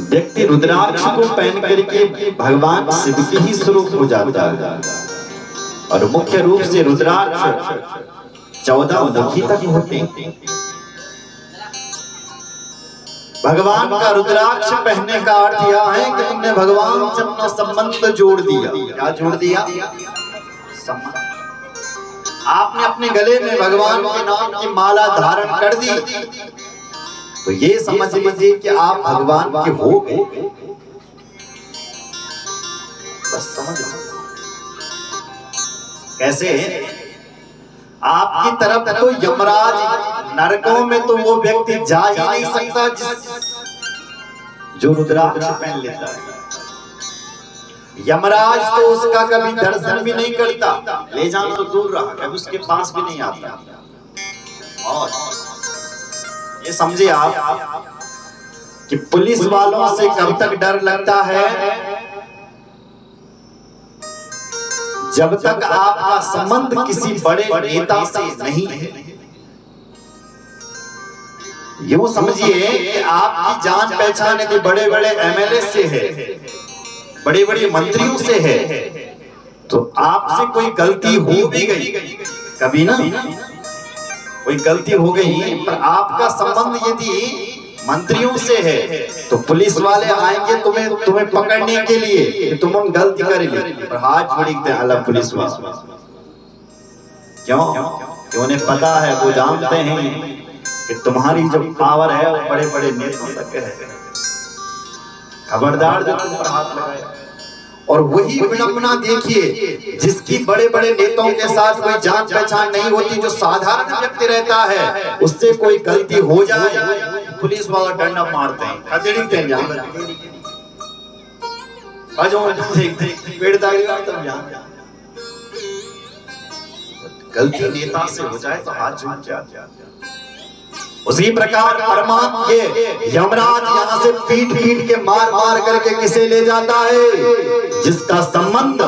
व्यक्ति रुद्राक्ष को पहन करके भगवान शिव के ही स्वरूप हो जाता है। और मुख्य रूप से रुद्राक्ष 14 मुखी तक होते हैं। भगवान का रुद्राक्ष पहनने का अर्थ यह है कि तुमने भगवान से अपना संबंध जोड़ दिया। क्या जोड़ दिया? संबंध। आपने अपने गले में भगवान के नाम की माला धारण कर दी, तो ये समझ लीजिए कि आप भगवान के हो गए। बस समझ लो कैसे। आपकी तरफ तो यमराज, नरकों में तो वो व्यक्ति जा ही नहीं सकता जो रुद्राक्ष पहन लेता है। यमराज तो उसका कभी दर्शन भी नहीं करता, ले जाना तो दूर रहा, कभी उसके पास भी नहीं आता। और ये समझे आप कि पुलिस वालों से कब तक डर लगता है? जब तक आपका संबंध किसी बड़े नेता से नहीं है। यूं समझिए कि आपकी जान पहचान यदि बड़े बड़े एमएलए से है, बड़े बड़े मंत्रियों से है, तो आपसे कोई गलती हो भी गई, कभी ना कोई गलती हो गई, पर आपका संबंध यदि मंत्रियों से है, तो पुलिस वाले आएंगे तुम्हें पकड़ने के लिए कि तुम गलती करेंगे, पर हाथ जोड़ते हैं अलग पुलिस वाले। क्यों? कि उन्हें पता है, वो जानते हैं कि तुम्हारी जो पावर है वो बड़े बड़े नेताओं तक है। खबरदार जो तुम पर हाथ लगाए। और वही विडंबना देखिए, जिसकी बड़े बड़े नेताओं के साथ कोई जान पहचान नहीं होती, जो साधारण व्यक्ति रहता है, उससे कोई गलती हो जाए, पुलिस वाला डंडा मारते हैं, खदेड़ते हैं, गलती नेता से हो जाए तो हाथ जोड़ जाए। उसी प्रकार परमात्मा ये यमराज यहाँ से पीट के मार करके किसे ले जाता है? जिसका संबंध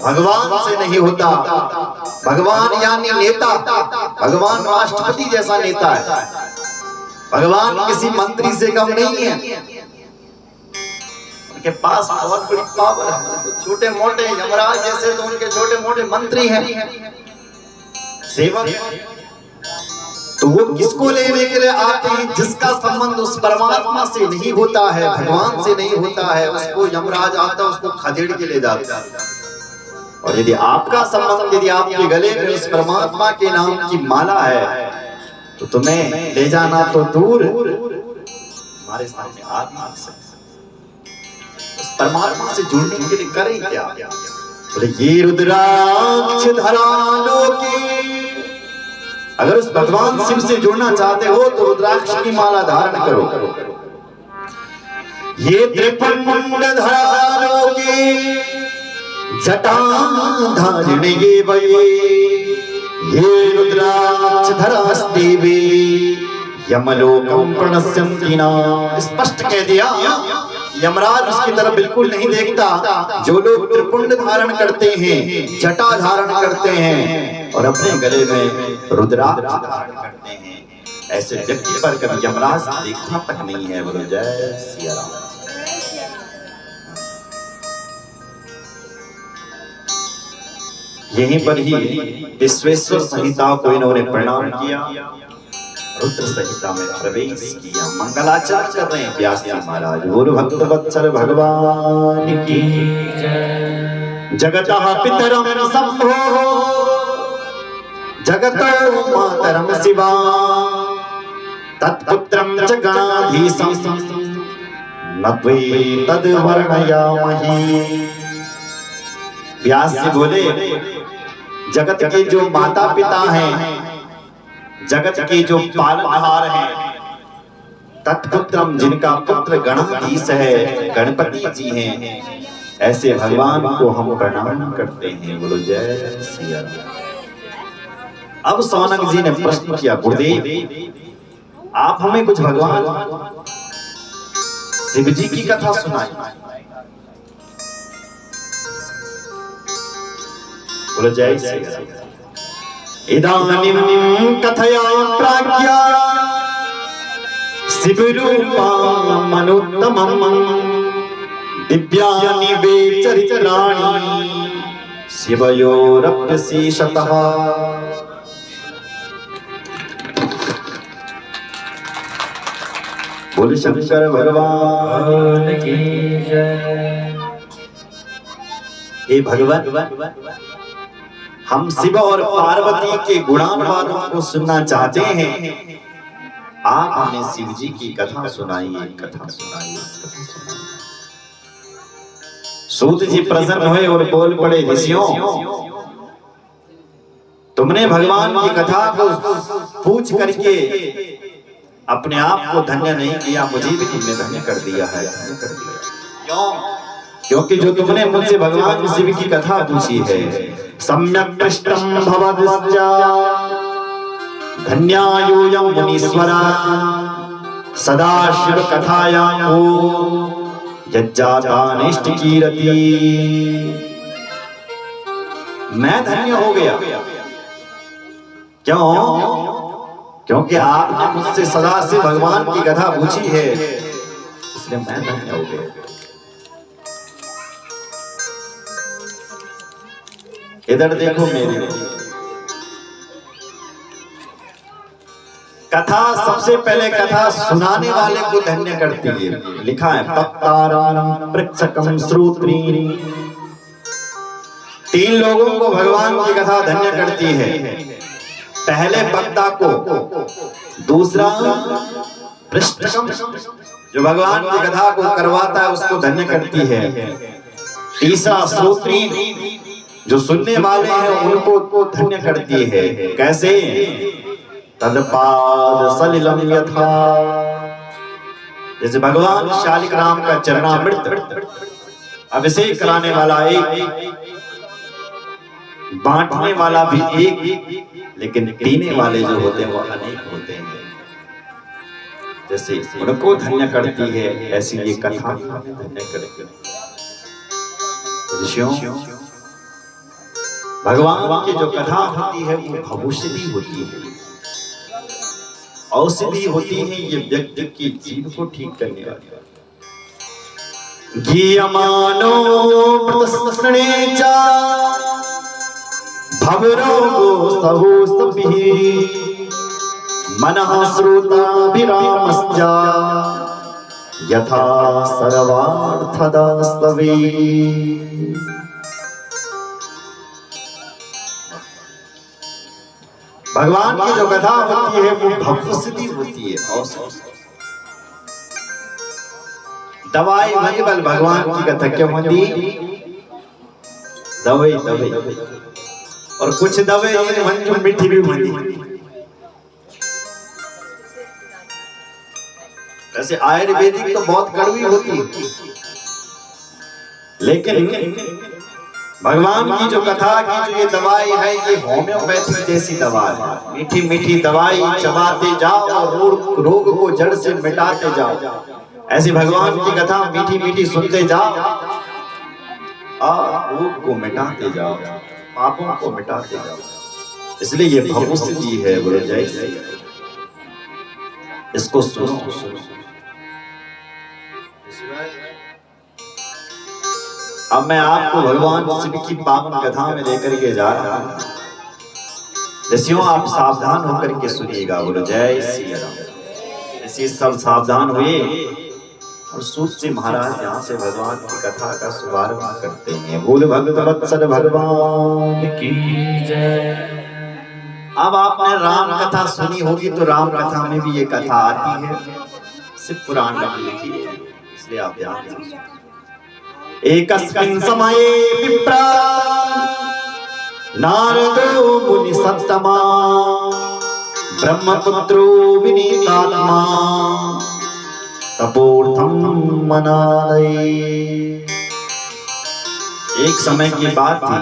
भगवान से नहीं होता। भगवान यानी नेता, भगवान राष्ट्रपति जैसा नेता है, भगवान किसी मंत्री से कम नहीं है। उनके पास बहुत बड़ी पावर है। छोटे मोटे यमराज जैसे तो उनके छोटे मोटे मंत्री हैं, सेवक। तो वो किसको लेने के लिए आते हैं? जिसका संबंध उस परमात्मा से नहीं होता है, भगवान से नहीं होता है, उसको यमराज आता है, उसको खदेड़ के ले जाता है। और यदि आपका संबंध, यदि आपके गले में उस परमात्मा के नाम की माला है, तो तुम्हें ले जाना तो दूर, हमारे सामने आ नहीं सकते। उस परमात्मा से जुड़ने के लिए करें क्या? बोले ये रुद्राक्ष धरा लोकी। अगर उस भगवान शिव से जुड़ना चाहते हो तो रुद्राक्ष की माला धारण करो। ये त्रिपुंड धरा लोकी जटा धारण ये वये, ये रुद्राक्ष धरास्ति वे यमलोकम प्रणश्यन्ति न। स्पष्ट कह दिया, यमराज उसकी तरफ बिल्कुल नहीं देखता। जो लोग त्रिपुंड धारण करते हैं, जटा धारण करते हैं और अपने गले में रुद्राक्ष धारण करते हैं, ऐसे व्यक्ति पर कभी यमराज देखता तक नहीं है। बोलो जय सिया राम। यहीं पर ही विश्वेश्वर संहिता को इन्होंने प्रणाम किया, रुद्र संहिता में प्रवेश किया। मंगलाचरण कर रहे हैं व्यास जी महाराज। गुरु भक्त वत्सल भगवान की जय। जगतः पितरम शंभो जगतो मातरम शिवा, तत्पुत्रम च गणाधीशं न त्वे तद वर्णयामहि। व्यास जी बोले, जगत के जो माता पिता हैं, जगत के जो पालनहार हैं, तत्पुत्रम जिनका पुत्र गणाधीश है, गणपति जी हैं, ऐसे भगवान को हम प्रणाम करते हैं। बोलो जय सिया राम। अब सौनक जी ने प्रश्न किया, गुरुदेव आप हमें कुछ भगवान शिव जी की कथा सुनाई। बोलो जय सिया राम। इदानीं कथया प्राज्ञा शिवरूपं मनुत्तमं दिव्यानि वे चरित्राणि शिवयोरप्यशीषतः। बोल शंकर भगवान की जय। हे भगवान, हम शिव और पार्वती के गुणानुवादों को सुनना चाहते हैं। आप हमें शिव जी की कथा सुनाइए, कथा सुनाइए, कथा सुनाइए। सूत जी प्रसन्न हुए और बोल पड़े, ऋषियों, तुमने भगवान की कथा को पूछ करके अपने आप को धन्य नहीं किया, मुझे भी तुमने धन्य कर दिया है, धन्य कर दिया। क्यों? क्योंकि जो तुमने मुझसे भगवान शिव की कथा पूछी है, सम्यक पृष्टम भवद्वज्जा धन्यायोऽयं मुनीश्वरा सदा शिव कथायां यज्जाता कीरति। मैं धन्य हो गया। क्यों? क्योंकि आपने मुझसे सदा से भगवान की कथा पूछी है, इसलिए मैं धन्य हो गया। इधर देखो मेरी कथा, सबसे पहले कथा सुनाने वाले को धन्य करती है। लिखा है पक्ताराम पृक्षकम श्रोत्री। तीन लोगों को भगवान की कथा धन्य करती है। पहले वक्ता को, दूसरा पृष्ठकम जो भगवान की कथा को करवाता है उसको धन्य करती है, तीसरा श्रोत्री जो सुनने वाले हैं उनको धन्य करती है। कैसे? तदपाद सलिलम यथा, जैसे भगवान शालिक राम का चरणामृत अभिषेक कराने वाला एक, बांटने वाला भी एक, लेकिन पीने वाले जो होते हैं वो अनेक होते हैं। जैसे उनको धन्य करती है, ऐसी ये कथा धन्य करती है। ऋषियों, भगवान की जो कथा होती है वो भवौषधि होती है, औषधि होती है, ये व्यक्ति की जीव को ठीक करने वाली। गीयमानो प्रतस्मृणे च भवरोगो सहोषभिः मनः श्रोताभिरामश्च यथा सर्वार्थदास्तवे। भगवान की जो कथा होती है वो भवसिद्धि होती है, औषधि। दवाई मंगल भगवान की कथा क्यों होती? दवाई दवाई और कुछ दवाई मीठी भी होती। वैसे आयुर्वेदिक तो बहुत कड़वी होती है, लेकिन भगवान की जो कथा की जो ये दवाई है ये होम्योपैथी जैसी दवा है। मीठी मीठी दवाई चबाते जाओ और रोग को जड़ से मिटाते जाओ। ऐसे भगवान की कथा मीठी मीठी सुनते जाओ और रोग को मिटाते जाओ, पापों को मिटाते जाओ। इसलिए ये भवसिद्धि है। बोलो जय श्री राम। इसको सुनो। अब मैं आपको भगवान शिव की पावन कथा में लेकर के जा रहा हूं। ऋषियों, आप सावधान होकर के सुनिएगा। बोलो जय श्री राम। ऋषि सब सावधान हुए और सूत जी महाराज यहाँ से भगवान की कथा का शुभारंभ करते हैं। बोल भक्त वत्सल भगवान की जय। अब आपने राम कथा सुनी होगी, तो राम कथा में भी ये कथा आती है, शिव पुराण में लिखी है, इसलिए आप ध्यान से। एकस्मिन् समये विप्रा नारदो मुनि सत्तमा ब्रह्मपुत्रो विनीतात्मा तपोर्थम मनालये। एक समय की बात थी,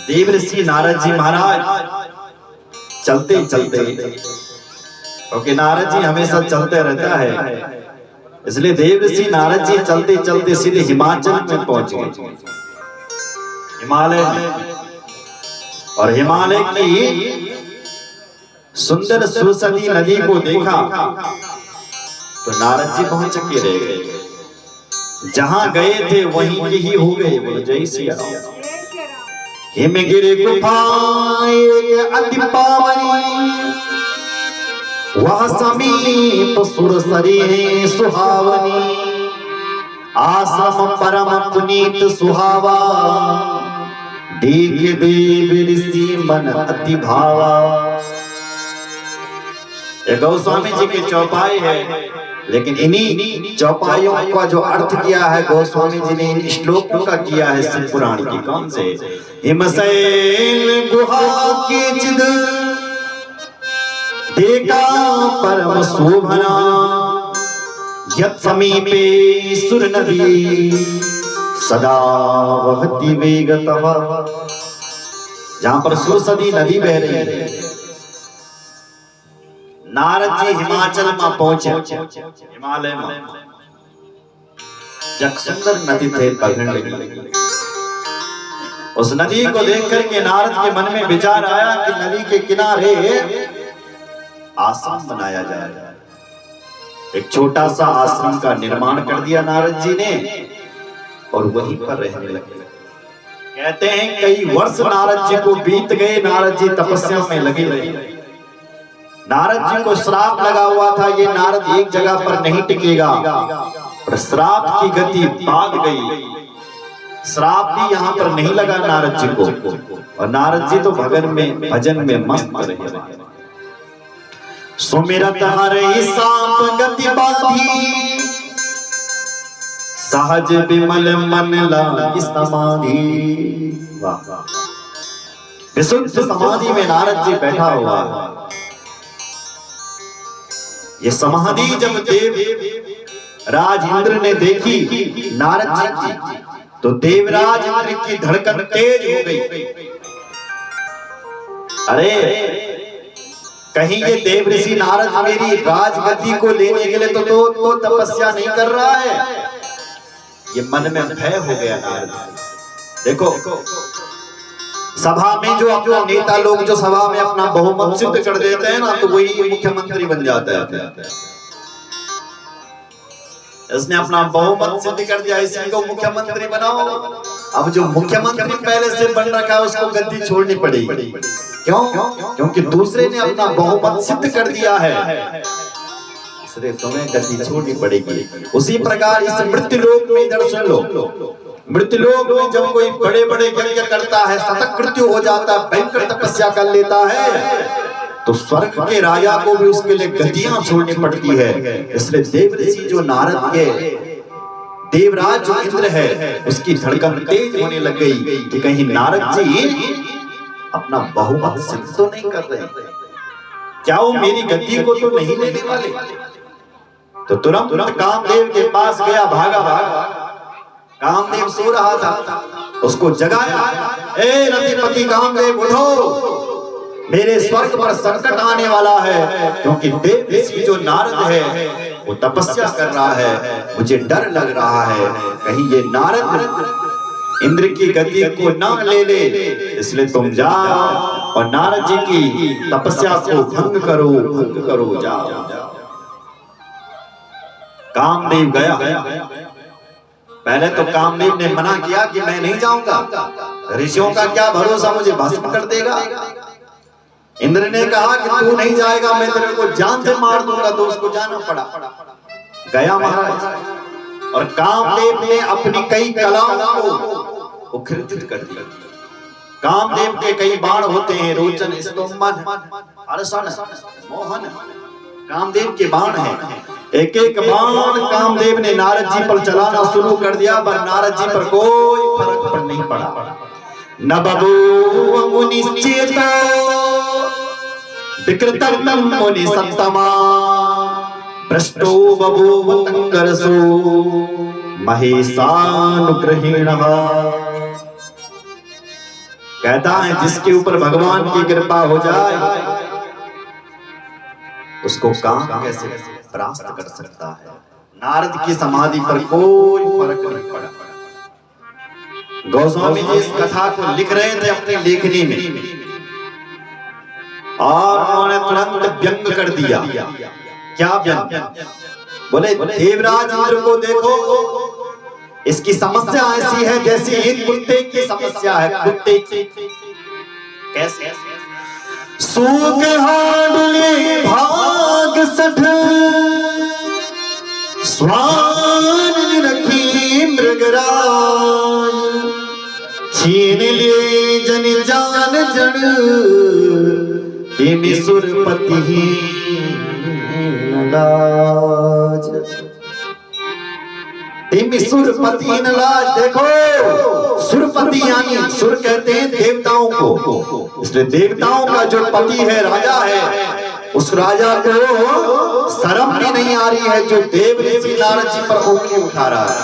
देवर्षि नारद जी महाराज चलते चलते, क्योंकि नारद जी हमेशा चलते रहता है, इसलिए देवर्षि नारद जी चलते चलते सीधे हिमाचल में पहुंच गए, हिमालय में। और हिमालय की सुंदर सुरसती नदी को देखा तो नारद जी पहुंच के रह गए। जहां गए थे वहीं के ही हो गए। बोलो जय सिया राम। हिमगिरि गुफा एक अति पावनी, वह समीप सुरसरी सुहावनी। आश्रम परम पुनीत सुहावा, देख देव ऋषि मन अति भावा। ये गोस्वामी जी के चौपाई है, लेकिन इन्हीं चौपाइयों का जो अर्थ किया है गोस्वामी जी ने इन श्लोकों का किया है शिव पुराण की। कौन से? हिमशैल गुहा के चिद देखा परम शोभना, यत् समीपे सुर नदी सदा वहति वेगतः। जहां पर सुरसदी नदी बह रही है। नारद जी हिमाचल में पहुंचे, हिमालय में जब सुंदर नदी थे बहने लगी। उस नदी को देख करके नारद के मन में विचार आया कि नदी के किनारे आश्रम बनाया जाए। एक छोटा सा आश्रम का निर्माण कर दिया नारद जी ने और वहीं पर रहने लगे। कहते हैं कई वर्ष नारद जी को बीत गए, नारद जी तपस्या में लगे रहे। नारद जी को श्राप लगा हुआ था, ये नारद एक जगह पर नहीं टिकेगा, पर श्राप की गति भाग गई। श्राप भी यहाँ पर नहीं लगा नारद जी को, और नारद जी तो भजन में मस्त रहे। सुमिरत हरि सांप गति बाधी, सहज विमल मन लागी समाधि। वाह, विशुद्ध समाधि में नारद जी बैठा हुआ। ये समाधि जब देव राज इंद्र ने देखी नारद जी की, तो देवराज इंद्र की धड़कन तेज हो गई। अरे कहीं ये देव ऋषि नारद मेरी राजगद्दी को लेने के लिए तो तपस्या नहीं कर रहा है। ये मन में भय हो गया नारद। देखो सभा में जो अपना नेता लोग जो सभा में अपना बहुमत सिद्ध कर देते हैं ना, तो वही मुख्यमंत्री बन जाता है। इसने अपना बहुमत सिद्ध कर दिया, इसी को मुख्यमंत्री बनाओ। अब जो मुख्यमंत्री पहले से बन रखा है उसको गद्दी छोड़नी पड़ेगी। क्यों? क्योंकि दूसरे ने अपना बहुमत सिद्ध कर दिया है, इसलिए तुम्हें गद्दी छोड़नी पड़ेगी। उसी प्रकार इस मृत्यु लोक में इधर सुन लो, मृत्यु लोक में जब कोई बड़े बड़े यज्ञ करता है, शतक कृत्य हो जाता है, भयंकर तपस्या कर लेता है, तो स्वर्ग के राजा को भी उसके लिए गद्दियां छोड़नी पड़ती है। इसलिए देव ऋषि जो नारद के देवराज जो इंद्र है उसकी धड़कन तेज होने लग गई कि कहीं नारद जी अपना बहुमत सिद्ध तो नहीं कर रहे, क्या वो मेरी गद्दी को तो नहीं लेने वाले। तो तुरंत कामदेव के पास गया, भागा। कामदेव सो रहा था, उसको जगाया। ए रतिपति कामदेव उठो, मेरे स्वर्ग पर संकट आने वाला है, क्योंकि देव ऋषि जो नारद है वो तपस्या कर रहा है, मुझे डर लग रहा है कहीं ये नारद इंद्र की गद्दी को ना ले ले। इसलिए तुम जाओ और नारद जी की तपस्या को भंग करो, जाओ। कामदेव गया। पहले तो कामदेव ने मना किया कि मैं नहीं जाऊंगा, ऋषियों का क्या भरोसा, मुझे भस्म कर देगा। इंद्र ने कहा कि तू नहीं जाएगा, मैं तेरे को जान से मार दूंगा, तो उसको जाना पड़ा। गया महाराज, और कामदेव ने अपनी कई कलाओं को उखरित कर दिया। कामदेव के कई बाण होते हैं, रोचन, स्तोमन, हर्षण, मोहन, कामदेव के बाण हैं। एक एक बाण कामदेव ने नारद जी पर चलाना शुरू कर दिया, पर नारद जी पर कोई फर्क पर नहीं पड़ा। न बभूव मुनिश्चेतो विकृतं मुनि सत्तमा, भ्रष्टो बभूव तंगरसो महेशानुग्रहेणः। कहता है जिसके ऊपर भगवान की कृपा हो जाए उसको काम कैसे प्राप्त कर सकता है। नारद की समाधि पर कोई फर्क नहीं पड़ा। गोस्वामी जी इस कथा को लिख रहे थे अपनी लेखनी में, और उन्होंने तुरंत व्यंग कर दिया। क्या व्यंग? बोले देवराज इंद्र को देखो, इसकी समस्या ऐसी है जैसे एक कुत्ते की समस्या है। कुत्ते की कैसे? सूख हाडले भाग सठ स्वान रखी मृगराज, छीन ले जन जान जन तेमी सुरपति लाज। तेमी सुरपति लाज। देखो सुरपति यानी सुर कहते हैं देवताओं को, इसलिए देवताओं का जो पति है, राजा है, उस राजा को शर्म भी नहीं आ रही है जो देव ऋषि नारद जी पर उंगली उठा रहा है,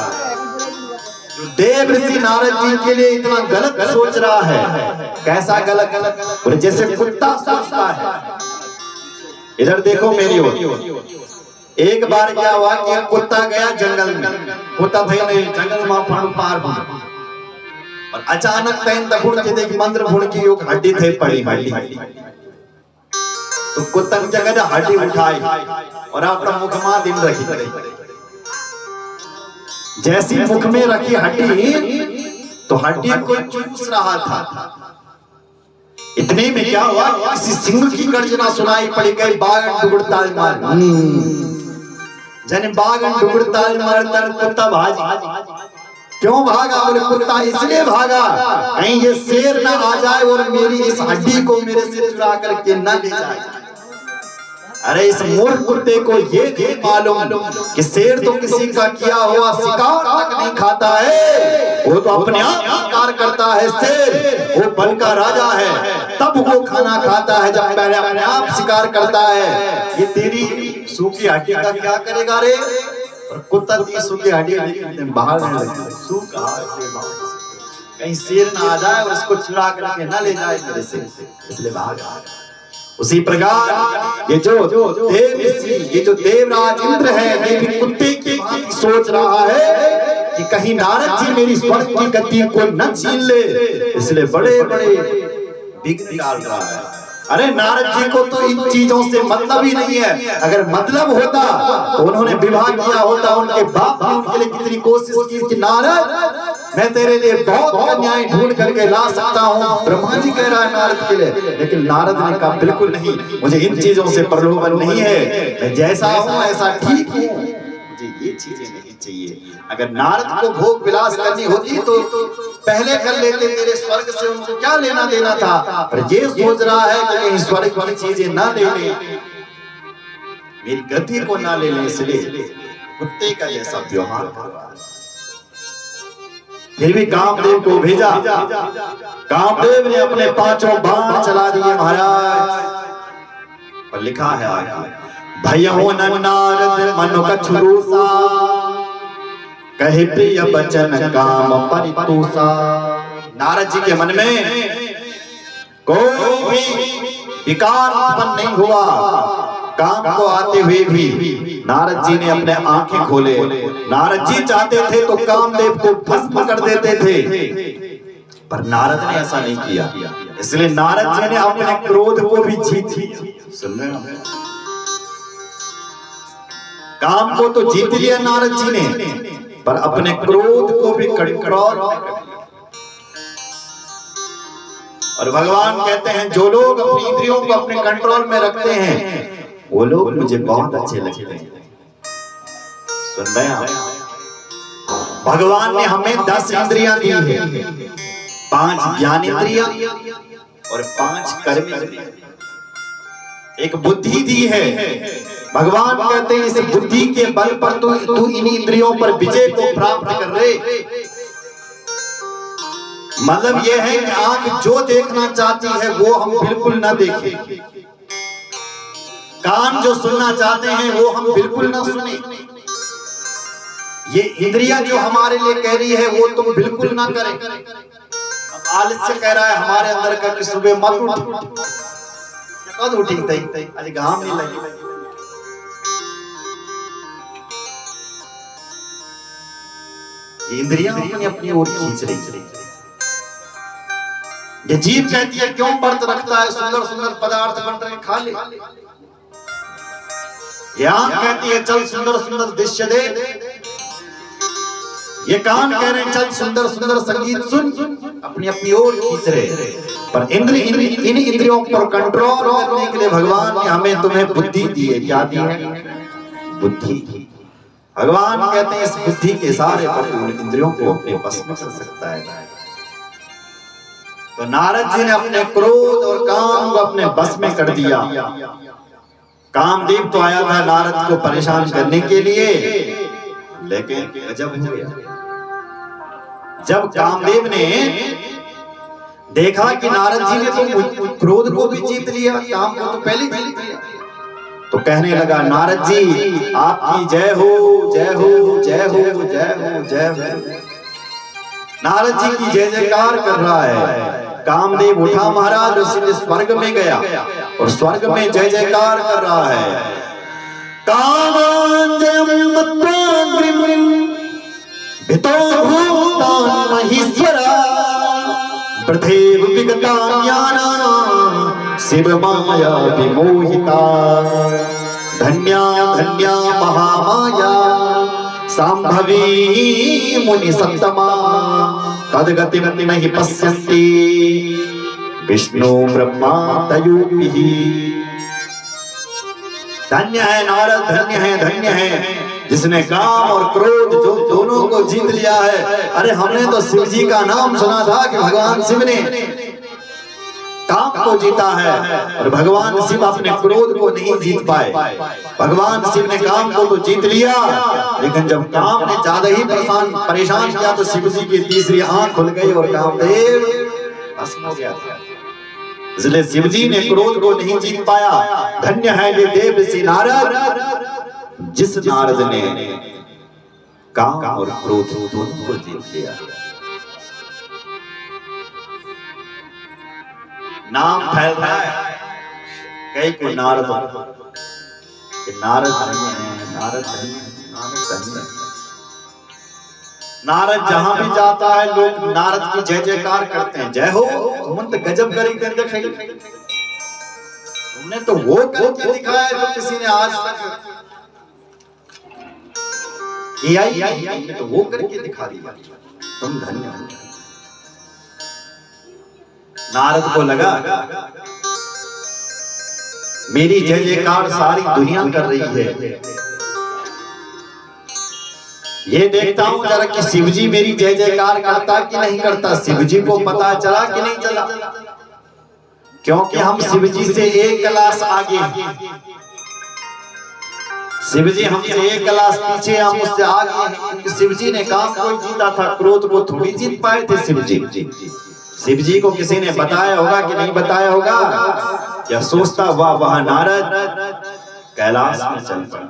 जो देव ऋषि नारद जी के लिए इतना गलत सोच रहा है। कैसा गलत? और जैसे कुत्ता सोचता है। इधर देखो मेरी ओर। एक बार क्या हुआ कि कुत्ता गया जंगल में, कुत्ता थे नहीं जंगल में पार और अचानक तैन दबुड़ के देख मंत्र भुड़ की एक हड्डी थे पड़ी हड्डी। तो कुत्ता ने जगह हड्डी उठाई और अपना मुख में दिन रखी। जैसी मुख में रखी हड्डी तो हड्डी को चूस रहा था। इतने में क्या हुआ, किसी सिंह की गर्जना सुनाई पड़ी गई। बागन डुगड़ताल मार जन बागन डुगड़ताल मारता कुत्ता भाग। क्यों भागा? बोले कुत्ता इसलिए भागा कहीं ये शेर ना आ जाए और मेरी इस हड्डी को मेरे से चुरा करके न ले जाए। अरे इस मूर्ख कुत्ते को ये नहीं मालूम कि शेर तो किसी का किया हुआ शिकार तक नहीं खाता है, वो तो अपने आप शिकार करता है। शेर वो वन का राजा है, तब वो खाना खाता है जब पहले अपने आप शिकार करता है। ये तेरी सूखी हड्डी का क्या करेगा रे? और कुत्ता ती सूखी हड्डी बाहर सूखा कहीं शेर ना आ जाए और उसको चुरा करके न ले जाए मेरे से, इसलिए भागा। उसी प्रकार ये जो देव ये जो देवराज इंद्र है, ये भी कुत्ते की भांति सोच रहा है कि कहीं नारद जी मेरी स्वर्ग की गद्दी को न छीन ले, इसलिए बड़े बड़े विघ्न निकाल रहा है। अरे नारद जी को तो इन चीजों से मतलब ही नहीं है। अगर मतलब होता तो उन्होंने विवाह किया होता। उनके बाप ने उनके लिए कितनी कोशिश की कि नारद मैं तेरे लिए बहुत कन्याएं ढूंढ करके ला सकता हूँ। ब्रह्मा जी कह रहा है नारद के लिए, लेकिन नारद ने कहा बिल्कुल नहीं, मुझे इन चीजों से प्रलोभन नहीं है, मैं जैसा हूँ ऐसा ठीक हूँ, मुझे ये चीजें नहीं चाहिए। अगर नारद को भोग विलास करनी होती तो पहले कर लेते, तेरे स्वर्ग से उनको क्या लेना देना था। पर ये सोच रहा है कि कहीं स्वर्ग की चीजें ना ले ले, मेरी गद्दी को ना ले ले, इसलिए कुत्ते का जैसा व्यवहार कर रहा है। फिर भी कामदेव को भेजा। कामदेव ने अपने 5 बाण चला दिए महाराज। और लिखा है आगे, भयहो न नारद मनु कछुरूसा, कहे प्रिय बचन काम परितोषा। नारद जी के मन में कोई भी विकार उत्पन्न नहीं हुआ। काम को आते हुए भी नारद जी ने अपने आंखें खोले। नारद जी चाहते थे तो कामदेव को भस्म कर देते थे, पर नारद ने ऐसा नहीं किया। इसलिए नारद जी ने अपने क्रोध को भी जीत लिया। सुन रहे हैं? काम को तो जीत लिया नारद जी ने, पर अपने क्रोध को भी कंट्रोल। और भगवान कहते हैं जो लोग अपनी इंद्रियों को अपने कंट्रोल में रखते हैं वो लोग मुझे बहुत अच्छे लगते हैं। सुन रहे हैं? भगवान ने हमें 10 इंद्रियां दी है, 5 ज्ञान इंद्रियां और 5 कर्म इंद्रियां, एक बुद्धि दी है। भगवान कहते हैं इस बुद्धि के बल पर तू इन इंद्रियों पर विजय को प्राप्त कर रहे। मतलब यह है कि आंख जो देखना चाहती है वो हम बिल्कुल ना देखें, कान जो सुनना चाहते हैं वो हम बिल्कुल ना सुने, ये इंद्रियां जो हमारे लिए कह रही है वो तुम बिल्कुल ना करें। अब आलस्य कह रहा है हमारे अंदर का कि सुबह मत उठ, कद उठी थी आज घाम नहीं लगी। इंद्रियां अपनी अपनी ओर खींच रही। ये जीभ कहती है क्यों व्रत रखता है, सुंदर सुंदर पदार्थ बन रहे खा ले। ये आंख कहती है चल सुंदर सुंदर दृश्य दे। ये कान कह रहे हैं चल सुंदर सुंदर संगीत सुन, अपनी अपनी ओर खींच रहे, पर इन इंद्रियों पर कंट्रोल करने के लिए भगवान ने हमें तुम्हें बुद्धि दी है। क्या दी है? बुद्धि। भगवान कहते हैं इस बुद्धि के सारे इंद्रियों को अपने बस में कर सकता है। तो नारद जी ने अपने क्रोध और काम को अपने बस में कर दिया। कामदेव तो आया था नारद को परेशान करने के लिए, लेकिन गजब हो गया जब कामदेव ने देखा कि नारद जी ने तो क्रोध को भी जीत लिया, काम को तो पहले जीत लिया, तो कहने लगा नारद जी आपकी जय हो जय हो जय हो जय हो जय हो। नारद जी की जय जयकार कर रहा है। कामदेव उठा महाराज, उसने स्वर्ग में गया और स्वर्ग में जय जयकार कर रहा है। प्रथेव विगता ज्ञाना शिव माया विमोहिता, धन्या धन्या महामाया सांभवी मुनि सत्तमा, तद्गति नहीं पश्यन्ति विष्णु ब्रह्मा तयोपिः। धन्य है नारद, धन्य है जिसने काम और क्रोध जो दोनों को जीत लिया है। अरे हमने तो शिव जी का नाम सुना था कि भगवान शिव ने काम को जीता है और भगवान शिव अपने क्रोध को नहीं जीत पाए। भगवान शिव ने काम को तो जीत लिया, लेकिन जब काम ने ज्यादा ही परेशान किया तो शिव जी की तीसरी आंख खुल गई और कामदेव भस्म हो गया। इसलिए शिव जी ने क्रोध को नहीं जीत पाया। धन्य है ये देव ऋषि नारद, जिस नारद ने काम और क्रोध दोनों को जीत लिया। नाम फैल रहा है कई को नारद, नारद धन्य है, नारद धन्य है, नारद धन्य है। नारद जहां भी जाता है लोग नारद की जय जयकार करते हैं। जय हो, तुमने तो गजब करी कर, तुमने तो वो करके दिखाया जो किसी ने आज तक किया ही नहीं, तो वो करके दिखा दिया। तुम धन्य हो। नारद को लगा मेरी जय जयकार सारी दुनिया कर रही है, ये देखता हूं जरा कि शिव जी मेरी जय जयकार करता कि नहीं करता। शिव जी को पता चला कि नहीं चला, क्योंकि हम शिव जी से एक क्लास आगे, शिव जी हमसे एक क्लास पीछे, हम उससे आगे। शिव जी ने काम को जीता था, क्रोध को थोड़ी जीत पाए थे शिव जी। शिव जी को किसी ने बताया होगा कि नहीं बताया होगा? या सोचता वह नारद कैलाश में चल पड़ा।